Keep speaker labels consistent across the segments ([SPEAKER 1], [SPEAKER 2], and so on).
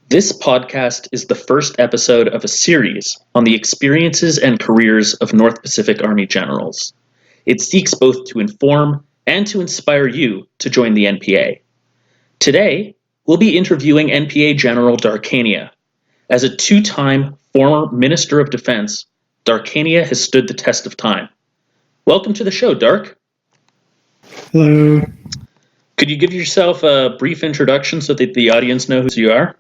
[SPEAKER 1] This podcast is the first episode of a series on the experiences and careers of North Pacific Army generals. It seeks both to inform and to inspire you to join the NPA. Today, we'll be interviewing NPA General Darcania. As a two-time former Minister of Defense, Darcania has stood the test of time. Welcome to the show, Dark.
[SPEAKER 2] Hello.
[SPEAKER 1] Could you give yourself a brief introduction so that the audience knows who you are?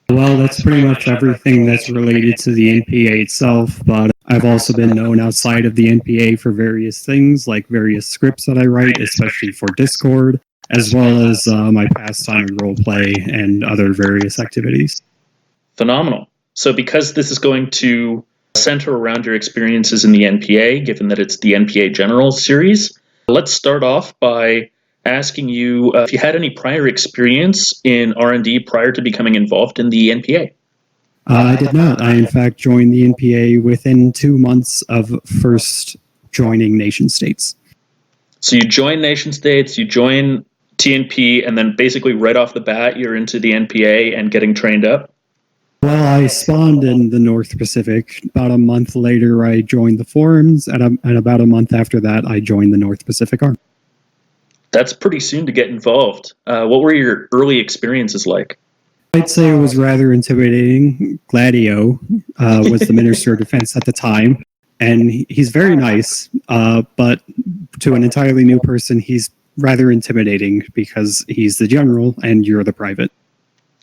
[SPEAKER 2] Well, that's pretty much everything that's related to the NPA itself, but I've also been known outside of the NPA for various things, like various scripts that I write, especially for Discord, as well as my pastime and roleplay and other various activities.
[SPEAKER 1] Phenomenal. So because this is going to center around your experiences in the NPA, given that it's the NPA General series, let's start off by asking you if you had any prior experience in R&D prior to becoming involved in the NPA.
[SPEAKER 2] I did not. I, in fact, joined the NPA within 2 months of first joining nation states.
[SPEAKER 1] So you join nation states, you join TNP, and then basically right off the bat, you're into the NPA and getting trained up?
[SPEAKER 2] Well, I spawned in the North Pacific. About a month later, I joined the Forums, and about a month after that, I joined the North Pacific Army.
[SPEAKER 1] That's pretty soon to get involved. What were your early experiences like?
[SPEAKER 2] I'd say it was rather intimidating. Gladio was the Minister of Defense at the time, and he's very nice, but to an entirely new person, he's rather intimidating because he's the general and you're the private.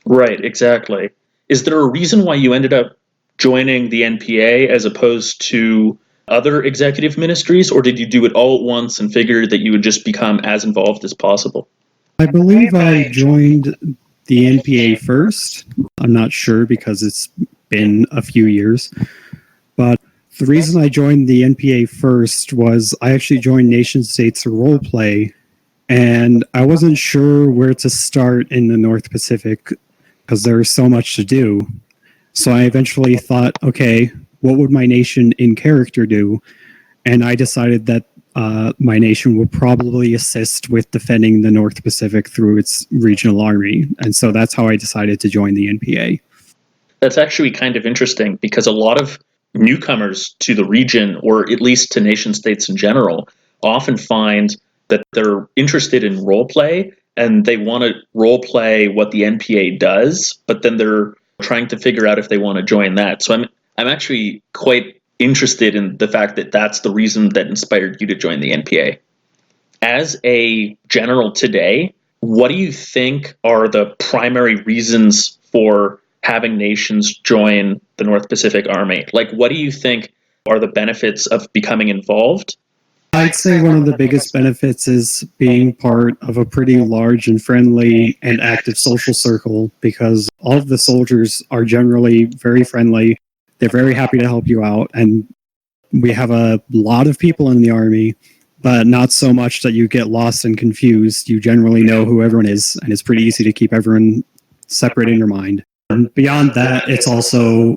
[SPEAKER 1] Right, exactly. Is there a reason why you ended up joining the NPA as opposed to other executive ministries, or did you do it all at once and figured that you would just become as involved as possible?
[SPEAKER 2] I believe I joined the NPA first. I'm not sure because it's been a few years. But the reason I joined the NPA first was I actually joined Nation States Roleplay, and I wasn't sure where to start in the North Pacific because there was so much to do. So I eventually thought, okay, what would my nation in character do? And I decided that my nation would probably assist with defending the North Pacific through its regional army. And so that's how I decided to join the NPA.
[SPEAKER 1] That's actually kind of interesting because a lot of newcomers to the region, or at least to nation states in general, often find that they're interested in role play and they want to role play what the NPA does, but then they're trying to figure out if they want to join that. So I'm actually quite interested in the fact that that's the reason that inspired you to join the NPA. As a general today, what do you think are the primary reasons for having nations join the North Pacific Army? Like, what do you think are the benefits of becoming involved?
[SPEAKER 2] I'd say one of the biggest benefits is being part of a pretty large and friendly and active social circle, because all of the soldiers are generally very friendly. They're very happy to help you out, and we have a lot of people in the Army, but not so much that you get lost and confused. You generally know who everyone is, and it's pretty easy to keep everyone separate in your mind. And beyond that, it's also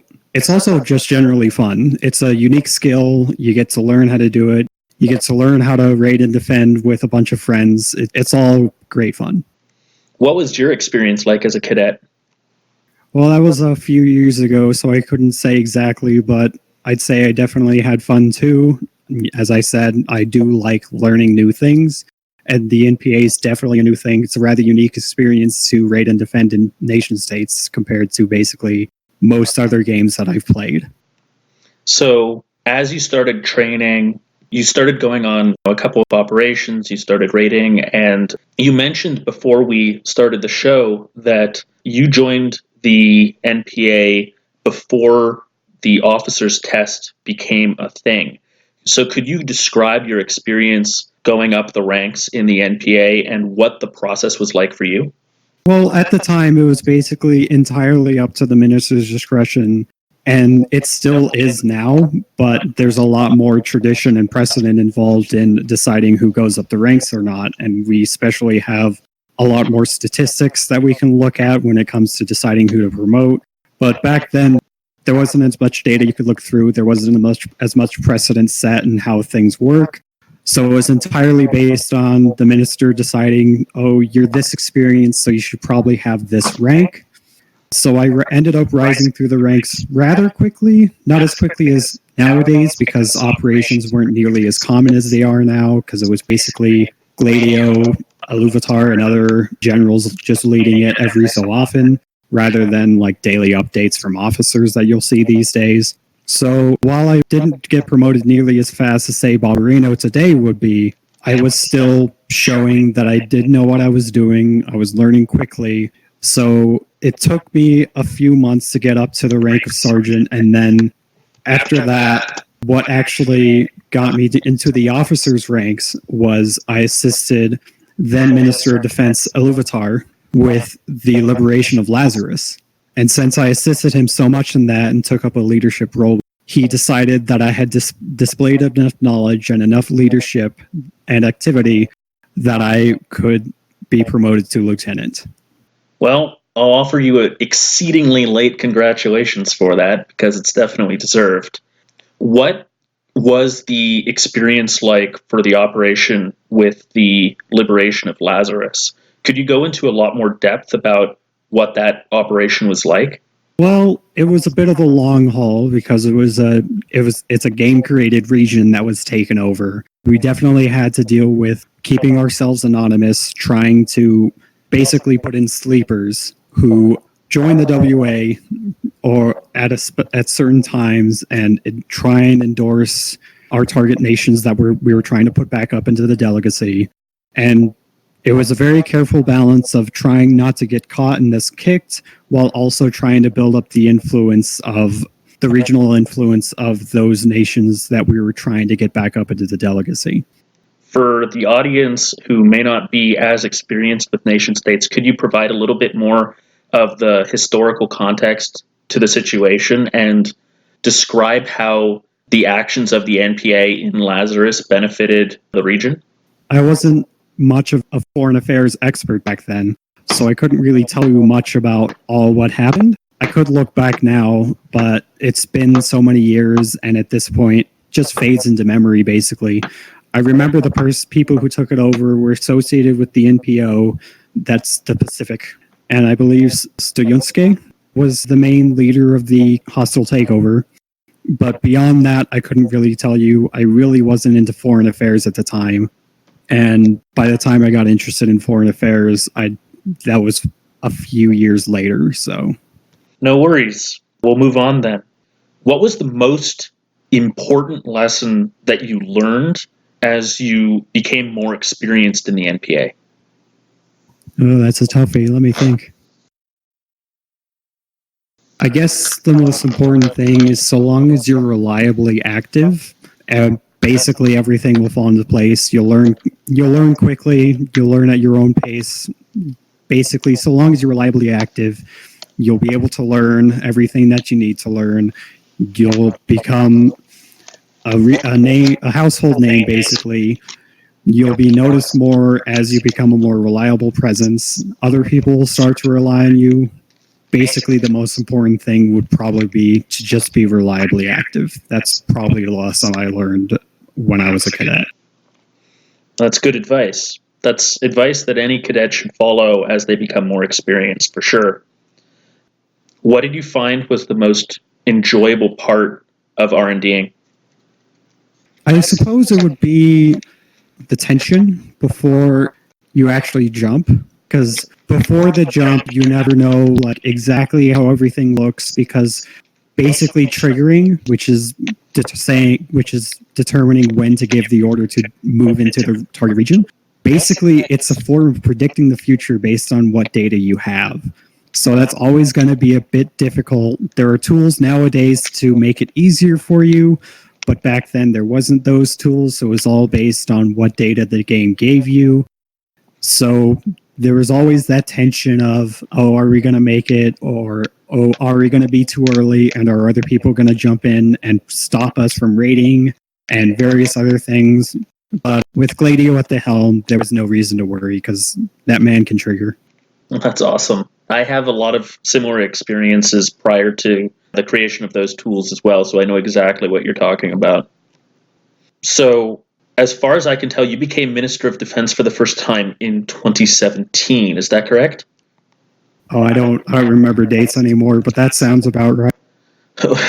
[SPEAKER 2] just generally fun. It's a unique skill. You get to learn how to do it. You get to learn how to raid and defend with a bunch of friends. It's all great fun.
[SPEAKER 1] What was your experience like as a cadet?
[SPEAKER 2] Well, that was a few years ago, so I couldn't say exactly, but I'd say I definitely had fun too. As I said, I do like learning new things, and the NPA is definitely a new thing. It's a rather unique experience to raid and defend in nation states compared to basically most other games that I've played.
[SPEAKER 1] So as you started training, you started going on a couple of operations, you started raiding, and you mentioned before we started the show that you joined the NPA before the officer's test became a thing. So could you describe your experience going up the ranks in the NPA and what the process was like for you?
[SPEAKER 2] Well, at the time, it was basically entirely up to the minister's discretion, and it still is now, but there's a lot more tradition and precedent involved in deciding who goes up the ranks or not, and we especially have a lot more statistics that we can look at when it comes to deciding who to promote. But back then, there wasn't as much data you could look through. There wasn't as much precedent set in how things work. So it was entirely based on the minister deciding, oh, you're this experienced, so you should probably have this rank. So I ended up rising through the ranks rather quickly, not as quickly as nowadays because operations weren't nearly as common as they are now, because it was basically Gladio, Iluvatar, and other generals just leading it every so often, rather than like daily updates from officers that you'll see these days. So while I didn't get promoted nearly as fast as, say, Ballerino today would be, I was still showing that I did know what I was doing. I was learning quickly. So it took me a few months to get up to the rank of sergeant. And then after that, what actually got me into the officers' ranks was I assisted then Minister of Defense Iluvatar with the liberation of Lazarus. And since I assisted him so much in that and took up a leadership role, he decided that I had displayed enough knowledge and enough leadership and activity that I could be promoted to lieutenant.
[SPEAKER 1] Well, I'll offer you an exceedingly late congratulations for that, because it's definitely deserved. What was the experience like for the operation with the liberation of Lazarus? Could you go into a lot more depth about what that operation was like?
[SPEAKER 2] Well, it was a bit of a long haul because it's a game created region that was taken over. We definitely had to deal with keeping ourselves anonymous, trying to basically put in sleepers who join the WA or at certain times and try and endorse our target nations that we were trying to put back up into the delegacy. And it was a very careful balance of trying not to get caught in this kicked while also trying to build up the influence of the regional influence of those nations that we were trying to get back up into the delegacy.
[SPEAKER 1] For the audience who may not be as experienced with nation states, could you provide a little bit more of the historical context to the situation and describe how the actions of the NPA in Lazarus benefited the region?
[SPEAKER 2] I wasn't much of a foreign affairs expert back then, so I couldn't really tell you much about all what happened. I could look back now, but it's been so many years, and at this point, just fades into memory, basically. I remember the people who took it over were associated with the NPO, that's the Pacific, and I believe Stoyunske was the main leader of the hostile takeover. But beyond that, I couldn't really tell you. I really wasn't into foreign affairs at the time. And by the time I got interested in foreign affairs, that was a few years later. So,
[SPEAKER 1] no worries. We'll move on then. What was the most important lesson that you learned as you became more experienced in the NPA?
[SPEAKER 2] Oh, that's a toughie. Let me think. I guess the most important thing is so long as you're reliably active, basically everything will fall into place. You'll learn quickly. You'll learn at your own pace. Basically, so long as you're reliably active, you'll be able to learn everything that you need to learn. You'll become a household name, basically. You'll be noticed more as you become a more reliable presence. Other people will start to rely on you. Basically, the most important thing would probably be to just be reliably active. That's probably the lesson I learned when I was a cadet.
[SPEAKER 1] That's good advice. That's advice that any cadet should follow as they become more experienced, for sure. What did you find was the most enjoyable part of R&Ding?
[SPEAKER 2] I suppose it would be the tension before you actually jump, because before the jump, you never know like exactly how everything looks, because basically triggering, which is determining when to give the order to move into the target region. Basically, it's a form of predicting the future based on what data you have. So that's always going to be a bit difficult. There are tools nowadays to make it easier for you, but back then there wasn't those tools, so it was all based on what data the game gave you. So there was always that tension of, oh, are we going to make it? Or, oh, are we going to be too early? And are other people going to jump in and stop us from raiding and various other things? But with Gladio at the helm, there was no reason to worry because that man can trigger.
[SPEAKER 1] That's awesome. I have a lot of similar experiences prior to the creation of those tools as well, so I know exactly what you're talking about. So, as far as I can tell, you became Minister of Defense for the first time in 2017. Is that correct?
[SPEAKER 2] Oh, I don't remember dates anymore, but that sounds about right.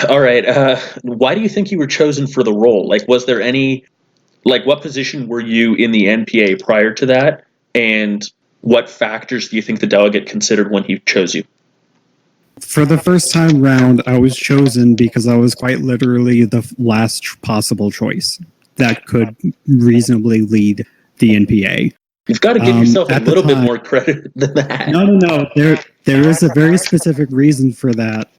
[SPEAKER 1] All right. Why do you think you were chosen for the role? Like, was there any, like, what position were you in the NPA prior to that? And what factors do you think the delegate considered when he chose you?
[SPEAKER 2] For the first time round, I was chosen because I was quite literally the last possible choice that could reasonably lead the NPA.
[SPEAKER 1] You've got to give yourself a
[SPEAKER 2] At the
[SPEAKER 1] little bit
[SPEAKER 2] time,
[SPEAKER 1] more credit than that.
[SPEAKER 2] no. There is a very specific reason for that.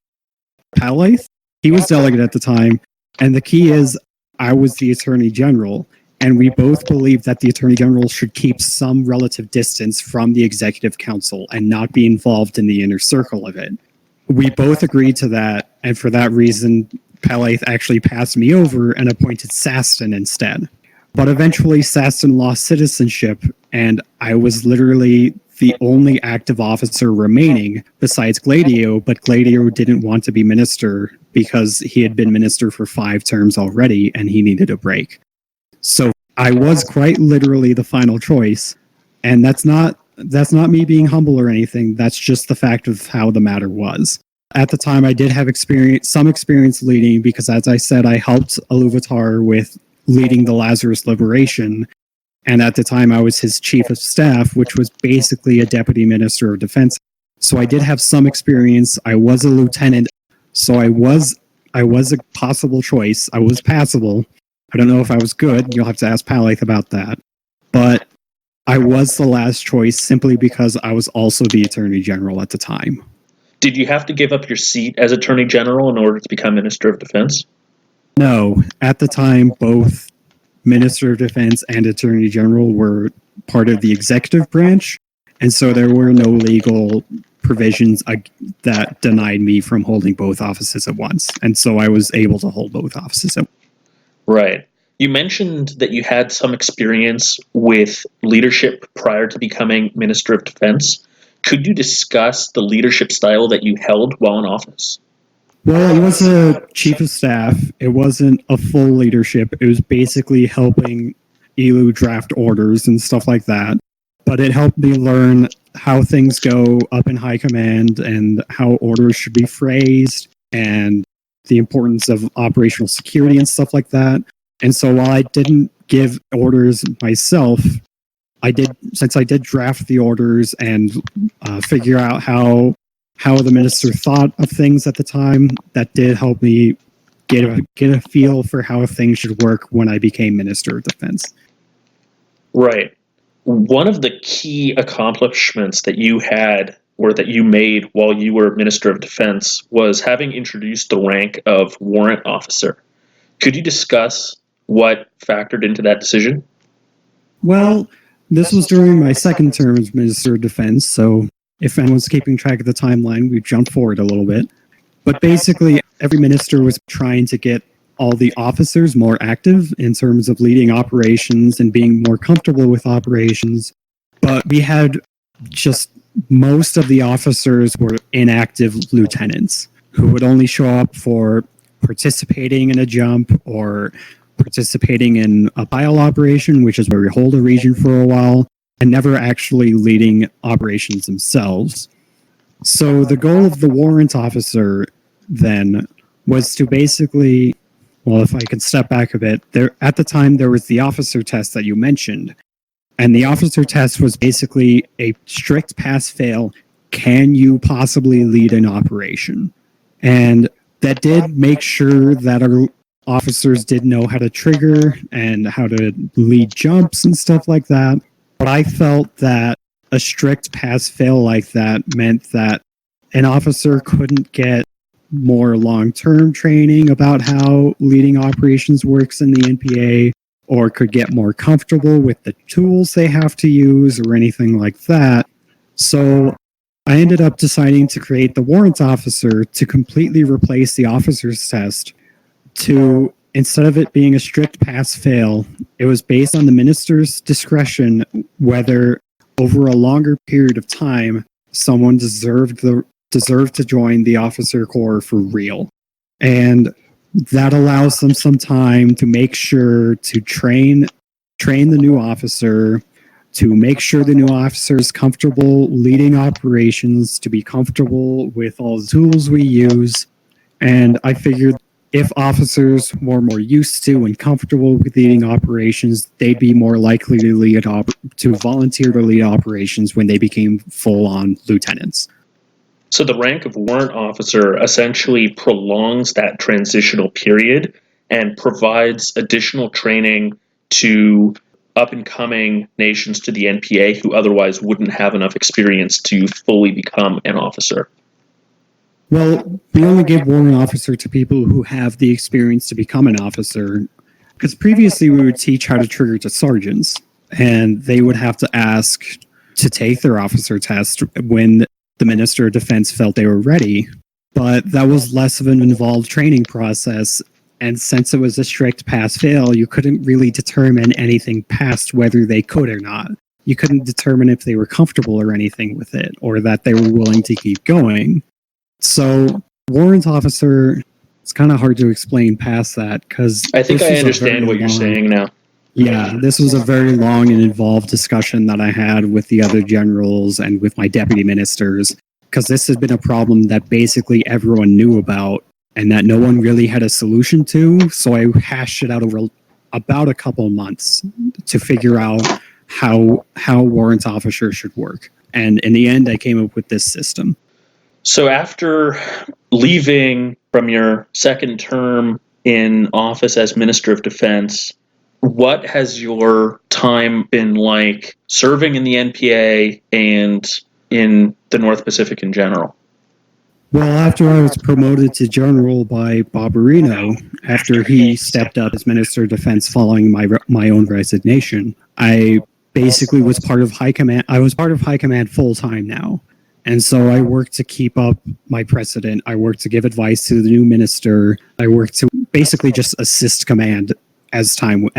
[SPEAKER 2] Palace, he was delegate at the time, and the key is I was the Attorney General, and we both believed that the Attorney General should keep some relative distance from the Executive Council and not be involved in the inner circle of it. We both agreed to that, and for that reason, Palace actually passed me over and appointed Saston instead. But eventually, Saston lost citizenship, and I was literally the only active officer remaining besides Gladio, but Gladio didn't want to be minister because he had been minister for 5 terms already and he needed a break. So I was quite literally the final choice, and that's not me being humble or anything. That's just the fact of how the matter was. At the time, I did have some experience leading because, as I said, I helped Iluvatar with leading the Lazarus Liberation, and at the time I was his chief of staff, which was basically a deputy minister of defense. So I did have some experience. I was a lieutenant, so I was a possible choice. I was passable. I don't know if I was good. You'll have to ask Palace about that. But I was the last choice simply because I was also the Attorney General at the time.
[SPEAKER 1] Did you have to give up your seat as Attorney General in order to become Minister of Defense?
[SPEAKER 2] No. At the time, both Minister of Defense and Attorney General were part of the executive branch, and so there were no legal provisions that denied me from holding both offices at once, and so I was able to hold both offices at once.
[SPEAKER 1] Right. You mentioned that you had some experience with leadership prior to becoming Minister of Defense. Could you discuss the leadership style that you held while in office?
[SPEAKER 2] Well, it was a chief of staff. It wasn't a full leadership. It was basically helping Elu draft orders and stuff like that. But it helped me learn how things go up in high command and how orders should be phrased and the importance of operational security and stuff like that. And so while I didn't give orders myself, since I did draft the orders and figure out how the minister thought of things at the time, that did help me get a feel for how things should work when I became Minister of Defense.
[SPEAKER 1] Right. One of the key accomplishments that you had or that you made while you were Minister of Defense was having introduced the rank of Warrant Officer. Could you discuss what factored into that decision?
[SPEAKER 2] Well, this was during my second term as Minister of Defense, so if anyone's keeping track of the timeline, we've jumped forward a little bit. But basically, every minister was trying to get all the officers more active in terms of leading operations and being more comfortable with operations. But we had just most of the officers were inactive lieutenants who would only show up for participating in a jump or participating in a pile operation, which is where we hold a region for a while, and never actually leading operations themselves. So the goal of the warrant officer then was to basically, well, if I could step back a bit, at the time there was the officer test that you mentioned, and the officer test was basically a strict pass-fail. Can you possibly lead an operation? And that did make sure that our officers did know how to trigger and how to lead jumps and stuff like that. But I felt that a strict pass-fail like that meant that an officer couldn't get more long-term training about how leading operations works in the NPA, or could get more comfortable with the tools they have to use or anything like that. So I ended up deciding to create the warrant officer to completely replace the officer's test. To instead of it being a strict pass-fail, it was based on the minister's discretion whether over a longer period of time someone deserved to join the officer corps for real. And that allows them some time to make sure to train the new officer, to make sure the new officer is comfortable leading operations, to be comfortable with all the tools we use. And I figured if officers were more used to and comfortable with leading operations, they'd be more likely to volunteer to lead operations when they became full-on lieutenants.
[SPEAKER 1] So the rank of warrant officer essentially prolongs that transitional period and provides additional training to up-and-coming nations to the NPA who otherwise wouldn't have enough experience to fully become an officer.
[SPEAKER 2] Well, we only give warrant officer to people who have the experience to become an officer, because previously we would teach how to trigger to sergeants, and they would have to ask to take their officer test when the Minister of Defense felt they were ready. But that was less of an involved training process, and since it was a strict pass-fail, you couldn't really determine anything past whether they could or not. You couldn't determine if they were comfortable or anything with it, or that they were willing to keep going. So, warrant officer, it's kind of hard to explain past that, because
[SPEAKER 1] I think I understand what you're saying now.
[SPEAKER 2] Yeah, this was a very long and involved discussion that I had with the other generals and with my deputy ministers, because this had been a problem that basically everyone knew about and that no one really had a solution to. So I hashed it out over about a couple of months to figure out how warrant officer should work. And in the end, I came up with this system.
[SPEAKER 1] So after leaving from your second term in office as Minister of Defense, what has your time been like serving in the NPA and in the North Pacific in general?
[SPEAKER 2] Well, after I was promoted to general by Barbarino, after he stepped up as Minister of Defense following my own resignation, I basically was part of High Command. I was part of High Command full time now. And so I worked to keep up my precedent. I worked to give advice to the new minister. I worked to basically just assist command as time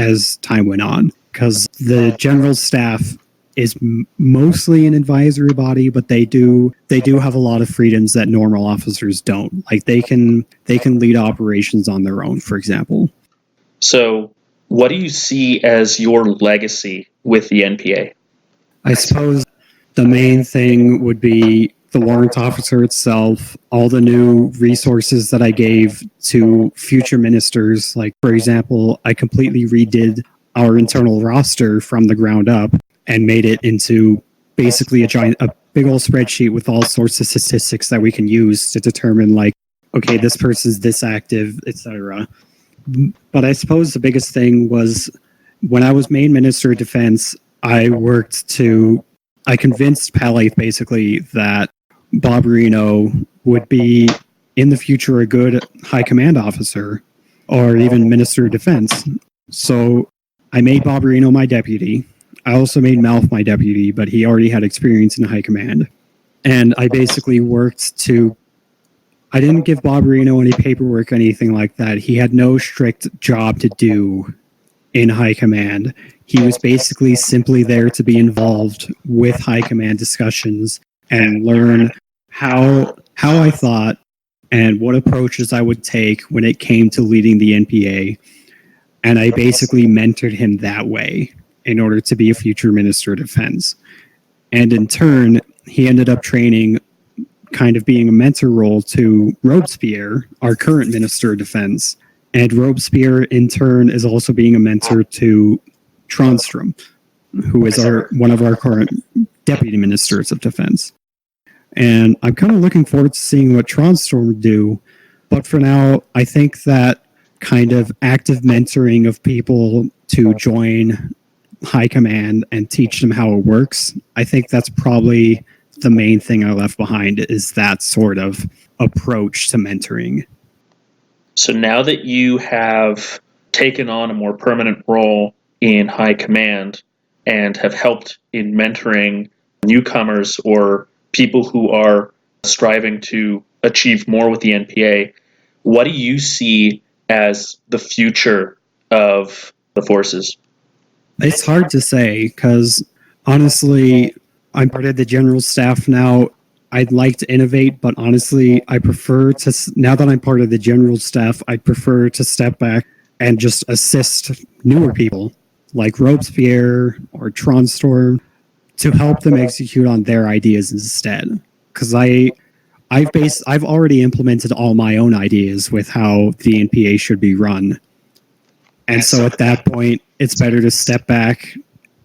[SPEAKER 2] went on, because the general staff is mostly an advisory body, but they do have a lot of freedoms that normal officers don't. Like they can lead operations on their own, for example.
[SPEAKER 1] So, what do you see as your legacy with the NPA?
[SPEAKER 2] I suppose the main thing would be the warrant officer itself, all the new resources that I gave to future ministers. Like, for example, I completely redid our internal roster from the ground up and made it into basically a big old spreadsheet with all sorts of statistics that we can use to determine, like, okay, this person's this active, etc. But I suppose the biggest thing was when I was main Minister of Defense, I convinced Palaith basically that Barbarino would be in the future a good high command officer or even Minister of Defense. So I made Barbarino my deputy. I also made Malf my deputy, but he already had experience in high command. And I basically I didn't give Barbarino any paperwork or anything like that. He had no strict job to do in high command. He was basically simply there to be involved with high command discussions and learn how I thought and what approaches I would take when it came to leading the NPA. And I basically mentored him that way in order to be a future Minister of Defense. And in turn, he ended up training, kind of being a mentor role to Robespierre, our current Minister of Defense. And Robespierre, in turn, is also being a mentor to Tronstrom, who is one of our current Deputy Ministers of Defense. And I'm kind of looking forward to seeing what Tronstrom would do. But for now, I think that kind of active mentoring of people to join high command and teach them how it works, I think that's probably the main thing I left behind, is that sort of approach to mentoring.
[SPEAKER 1] So now that you have taken on a more permanent role in high command and have helped in mentoring newcomers or people who are striving to achieve more with the NPA, what do you see as the future of the forces?
[SPEAKER 2] It's hard to say, because honestly, I'm part of the general staff now. I'd like to innovate, but honestly, I prefer to, now that I'm part of the general staff, I prefer to step back and just assist newer people. like Robespierre or Tronstorm to help them execute on their ideas instead. Because I've already implemented all my own ideas with how the NPA should be run. And so at that point, it's better to step back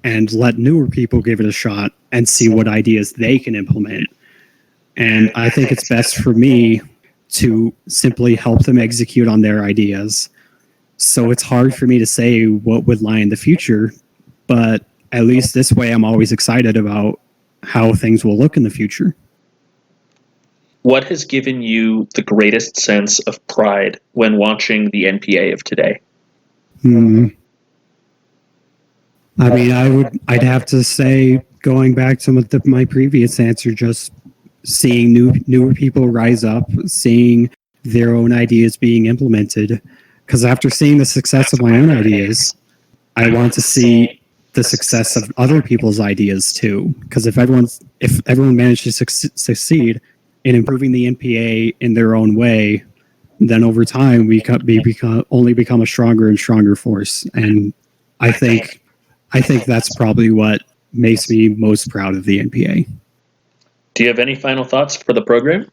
[SPEAKER 2] and let newer people give it a shot and see what ideas they can implement. And I think it's best for me to simply help them execute on their ideas. So it's hard for me to say what would lie in the future, but at least this way I'm always excited about how things will look in the future.
[SPEAKER 1] What has given you the greatest sense of pride when watching the NPA of today?
[SPEAKER 2] I mean, I'd have to say, going back to my previous answer, just seeing newer people rise up, seeing their own ideas being implemented. Because after seeing the success of my own ideas, I want to see the success of other people's ideas too. Because if everyone manages to succeed in improving the NPA in their own way, then over time we only become a stronger and stronger force. And I think that's probably what makes me most proud of the NPA.
[SPEAKER 1] Do you have any final thoughts for the program?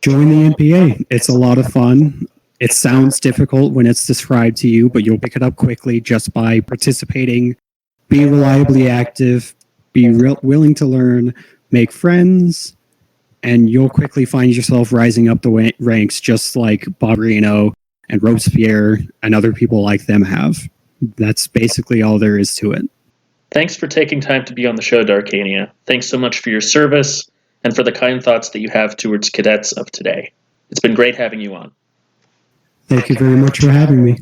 [SPEAKER 2] Join the NPA. It's a lot of fun. It sounds difficult when it's described to you, but you'll pick it up quickly just by participating. Be reliably active, be willing to learn, make friends, and you'll quickly find yourself rising up the ranks just like Bob Reno and Robespierre and other people like them have. That's basically all there is to it.
[SPEAKER 1] Thanks for taking time to be on the show, Darcania. Thanks so much for your service and for the kind thoughts that you have towards cadets of today. It's been great having you on.
[SPEAKER 2] Thank you very much for having me.